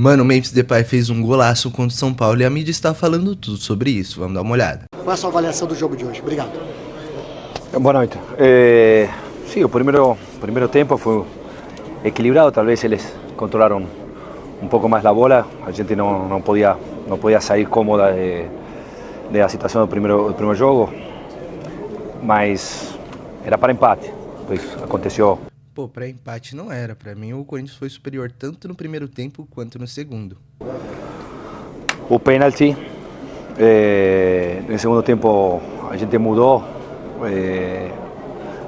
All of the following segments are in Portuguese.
Mano, o Memphis Depay fez um golaço contra o São Paulo e a mídia está falando tudo sobre isso. Vamos dar uma olhada. Qual é a sua avaliação do jogo de hoje? Obrigado. Boa noite. Sí, o primeiro tempo foi equilibrado. Talvez eles controlaram um pouco mais a bola. A gente não podia sair cómoda da situação do primeiro jogo. Mas era para empate. Pois aconteceu. Pô, pra empate não era. Pra mim, o Corinthians foi superior tanto no primeiro tempo quanto no segundo. O pênalti, no segundo tempo a gente mudou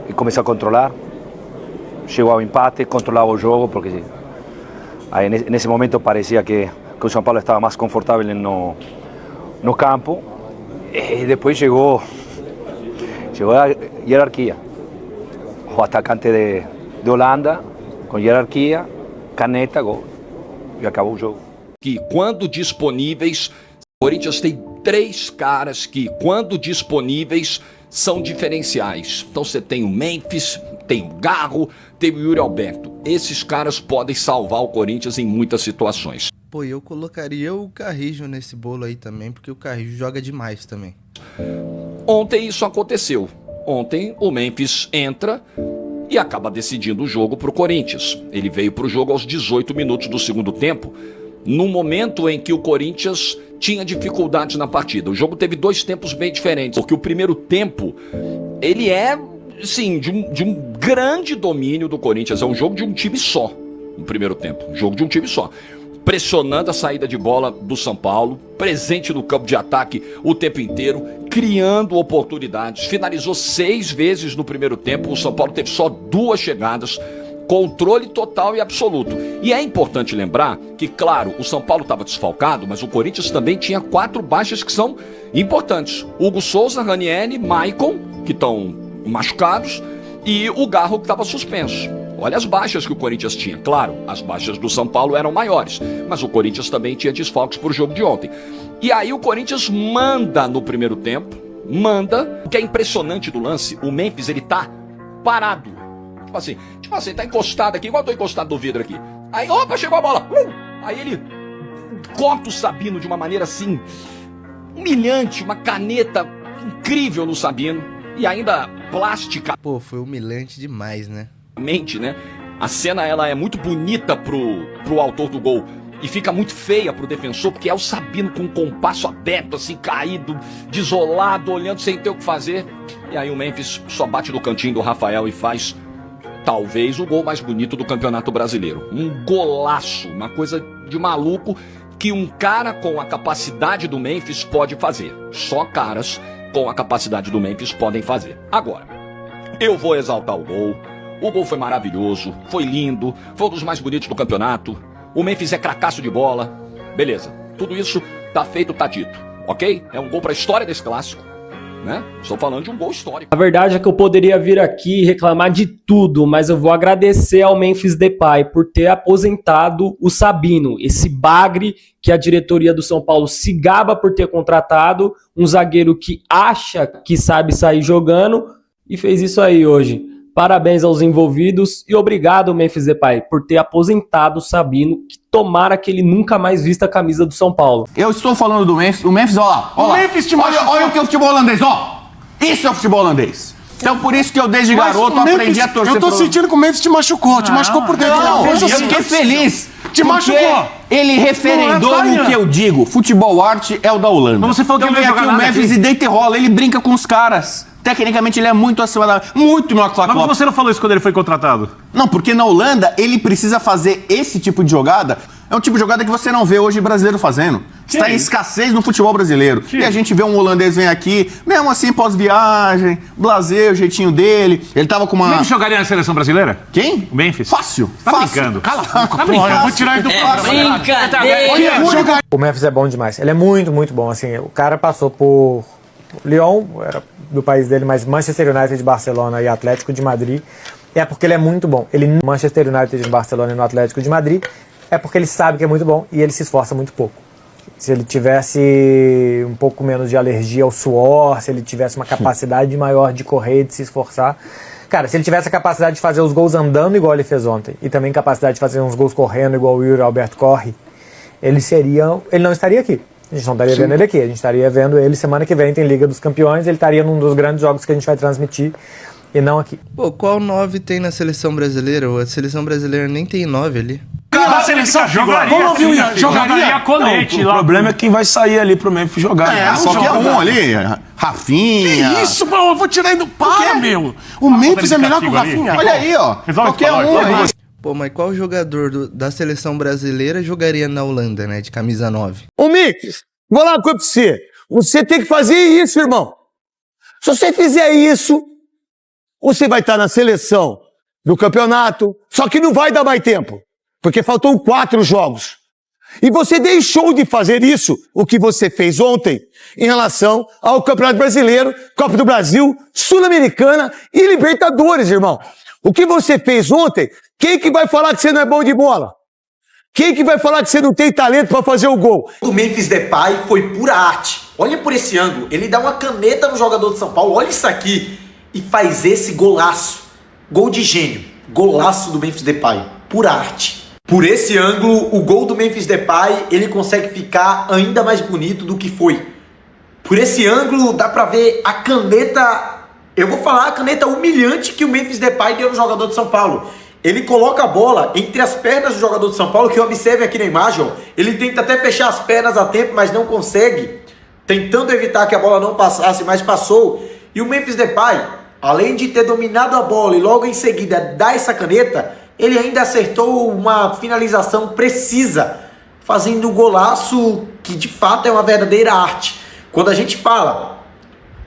e começou a controlar. Chegou ao empate, controlava o jogo, porque aí, nesse momento parecia que o São Paulo estava mais confortável no campo. E depois chegou a hierarquia. O atacante de Holanda, com hierarquia, caneta, gol. E acabou o jogo. Que quando disponíveis, o Corinthians tem 3 caras que, quando disponíveis, são diferenciais. Então você tem o Memphis, tem o Garro, tem o Yuri Alberto. Esses caras podem salvar o Corinthians em muitas situações. Pô, eu colocaria o Carrijo nesse bolo aí também, porque o Carrijo joga demais também. Ontem isso aconteceu. Ontem o Memphis entra e acaba decidindo o jogo para o Corinthians. Ele veio para o jogo aos 18 minutos do segundo tempo, no momento em que o Corinthians tinha dificuldades na partida. O jogo teve 2 tempos bem diferentes, porque o primeiro tempo, ele é, sim, de um grande domínio do Corinthians. É um jogo de um time só, no primeiro tempo. Um jogo de um time só. Pressionando a saída de bola do São Paulo, presente no campo de ataque o tempo inteiro, criando oportunidades. Finalizou 6 vezes no primeiro tempo, o São Paulo teve só 2 chegadas, controle total e absoluto. E é importante lembrar que, claro, o São Paulo estava desfalcado, mas o Corinthians também tinha 4 baixas que são importantes. Hugo Souza, Ranieri, Maicon, que estão machucados, e o Garro, que estava suspenso. Olha as baixas que o Corinthians tinha. Claro, as baixas do São Paulo eram maiores, mas o Corinthians também tinha desfalques para o jogo de ontem. E aí o Corinthians manda no primeiro tempo, manda. O que é impressionante do lance, o Memphis, ele tá parado. Tipo assim, tá encostado aqui, igual eu tô encostado no vidro aqui. Aí, opa, chegou a bola. Aí ele corta o Sabino de uma maneira assim, humilhante, uma caneta incrível no Sabino. E ainda plástica. Pô, foi humilhante demais, né? Né? A cena ela é muito bonita pro autor do gol e fica muito feia pro defensor, porque é o Sabino com o compasso aberto, assim, caído, desolado, olhando sem ter o que fazer. E aí o Memphis só bate no cantinho do Rafael e faz talvez o gol mais bonito do Campeonato Brasileiro. Um golaço, uma coisa de maluco que um cara com a capacidade do Memphis pode fazer. Só caras com a capacidade do Memphis podem fazer. Agora, eu vou exaltar o gol. O gol foi maravilhoso, foi lindo, foi um dos mais bonitos do campeonato. O Memphis é cracaço de bola. Beleza, tudo isso tá feito, tá dito, ok? É um gol pra história desse clássico, né? Estou falando de um gol histórico. A verdade é que eu poderia vir aqui e reclamar de tudo, mas eu vou agradecer ao Memphis Depay por ter aposentado o Sabino, esse bagre que a diretoria do São Paulo se gaba por ter contratado, um zagueiro que acha que sabe sair jogando e fez isso aí hoje. Parabéns aos envolvidos e obrigado, Memphis Depay, por ter aposentado o Sabino, que tomara que ele nunca mais vista a camisa do São Paulo. Eu estou falando do Memphis, o Memphis, olha lá. Memphis te machucou. Olha o que é o futebol holandês, ó. Isso é o futebol holandês. Então por isso que eu desde garoto aprendi a torcer. Eu tô sentindo que o Memphis te machucou, por dentro. Eu fiquei feliz. Te machucou. Ele referendou no que eu digo. Futebol arte é o da Holanda. Mas você falou que então ele vem veio aqui jogar o Memphis aqui. e deita e rola, ele brinca com os caras. Tecnicamente ele é muito acima da... Muito no Atlético. Mas você não falou isso quando ele foi contratado? Não, porque na Holanda ele precisa fazer esse tipo de jogada. É um tipo de jogada que você não vê hoje brasileiro fazendo. Está em escassez no futebol brasileiro. E a gente vê um holandês vem aqui, mesmo assim pós-viagem, blasé, o jeitinho dele. Ele tava com uma... O Memphis jogaria na seleção brasileira? Quem? O Memphis? Fácil. Tá fácil. brincando. Cala a boca. Tá brincando. Eu vou tirar ele do O Memphis é bom demais. Ele é muito, muito bom. Assim, o cara passou por Lyon, era do país dele, mas Manchester United, Barcelona e Atlético de Madrid. É porque ele é muito bom. Ele Manchester United, Barcelona e no Atlético de Madrid é porque ele sabe que é muito bom e ele se esforça muito pouco. Se ele tivesse um pouco menos de alergia ao suor, se ele tivesse uma capacidade maior de correr e de se esforçar... Cara, se ele tivesse a capacidade de fazer os gols andando igual ele fez ontem e também capacidade de fazer uns gols correndo igual o Yuri Alberto corre, ele não estaria aqui. A gente não estaria vendo ele aqui, a gente estaria vendo ele semana que vem, tem Liga dos Campeões, ele estaria num dos grandes jogos que a gente vai transmitir e não aqui. Pô, qual 9 tem na seleção brasileira? A seleção brasileira nem tem 9 ali. Na seleção jogaria. Vamos ouvir o Ian. Jogaria colete Não, lá. o problema é quem vai sair ali pro Memphis jogar. Qualquer um ali, Rafinha. Que isso, pô, eu vou tirar ainda. Para, meu. O Memphis é melhor que o Rafinha. Olha aí, ó. Resolve Qualquer falar, um resolve aí. Pô, mas qual jogador da seleção brasileira jogaria na Holanda, né? De camisa 9? Ô, Mix, vou lá uma coisa pra você. Você tem que fazer isso, irmão. Se você fizer isso, você vai estar na seleção do campeonato, só que não vai dar mais tempo, porque faltam 4 jogos. E você deixou de fazer isso, o que você fez ontem, em relação ao Campeonato Brasileiro, Copa do Brasil, Sul-Americana e Libertadores, irmão. O que você fez ontem, quem que vai falar que você não é bom de bola? Quem que vai falar que você não tem talento para fazer o gol? O Memphis Depay foi pura arte. Olha por esse ângulo. Ele dá uma caneta no jogador de São Paulo. Olha isso aqui. E faz esse golaço. Gol de gênio. Golaço do Memphis Depay. Pura arte. Por esse ângulo, o gol do Memphis Depay, ele consegue ficar ainda mais bonito do que foi. Por esse ângulo, dá pra ver a caneta... Eu vou falar a caneta humilhante que o Memphis Depay deu no jogador de São Paulo. Ele coloca a bola entre as pernas do jogador de São Paulo, que observe aqui na imagem, ó. Ele tenta até fechar as pernas a tempo, mas não consegue, tentando evitar que a bola não passasse, mas passou. E o Memphis Depay, além de ter dominado a bola e logo em seguida dar essa caneta, ele ainda acertou uma finalização precisa, fazendo um golaço que de fato é uma verdadeira arte. Quando a gente fala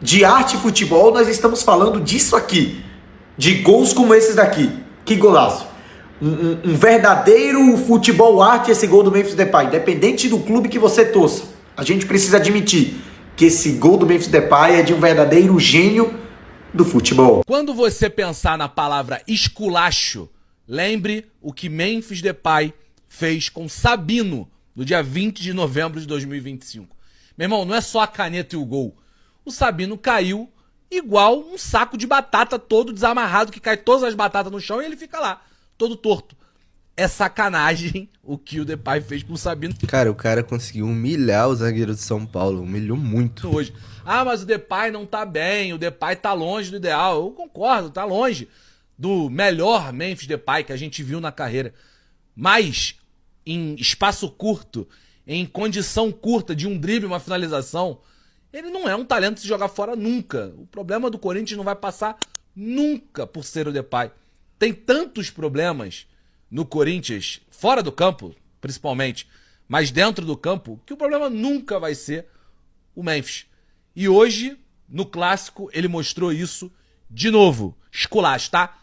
de arte e futebol, nós estamos falando disso aqui, de gols como esses daqui. Que golaço. Um verdadeiro futebol arte esse gol do Memphis Depay. Independente do clube que você torça, a gente precisa admitir que esse gol do Memphis Depay é de um verdadeiro gênio do futebol. Quando você pensar na palavra esculacho, lembre o que Memphis Depay fez com Sabino no dia 20 de novembro de 2025. Meu irmão, não é só a caneta e o gol. O Sabino caiu igual um saco de batata todo desamarrado, que cai todas as batatas no chão e ele fica lá, todo torto. É sacanagem o que o Depay fez com o Sabino. Cara, o cara conseguiu humilhar o zagueiro de São Paulo, humilhou muito. Hoje. Ah, mas o Depay não tá bem, o Depay tá longe do ideal. Eu concordo, tá longe do melhor Memphis Depay que a gente viu na carreira. Mas em espaço curto, em condição curta de um drible, uma finalização, ele não é um talento de se jogar fora nunca. O problema do Corinthians não vai passar nunca por ser o Depay. Tem tantos problemas no Corinthians, fora do campo, principalmente, mas dentro do campo, que o problema nunca vai ser o Memphis. E hoje, no Clássico, ele mostrou isso de novo. Esculacho, tá?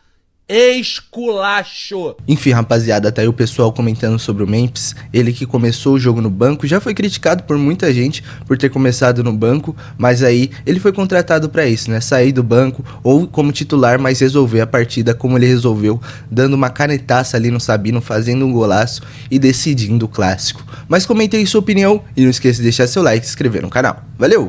Esculacho! Enfim, rapaziada, tá aí o pessoal comentando sobre o Memphis. Ele que começou o jogo no banco, já foi criticado por muita gente por ter começado no banco, mas aí ele foi contratado pra isso, né? Sair do banco ou como titular, mas resolver a partida como ele resolveu, dando uma canetaça ali no Sabino, fazendo um golaço e decidindo o Clássico. Mas comente aí sua opinião e não esqueça de deixar seu like e se inscrever no canal. Valeu!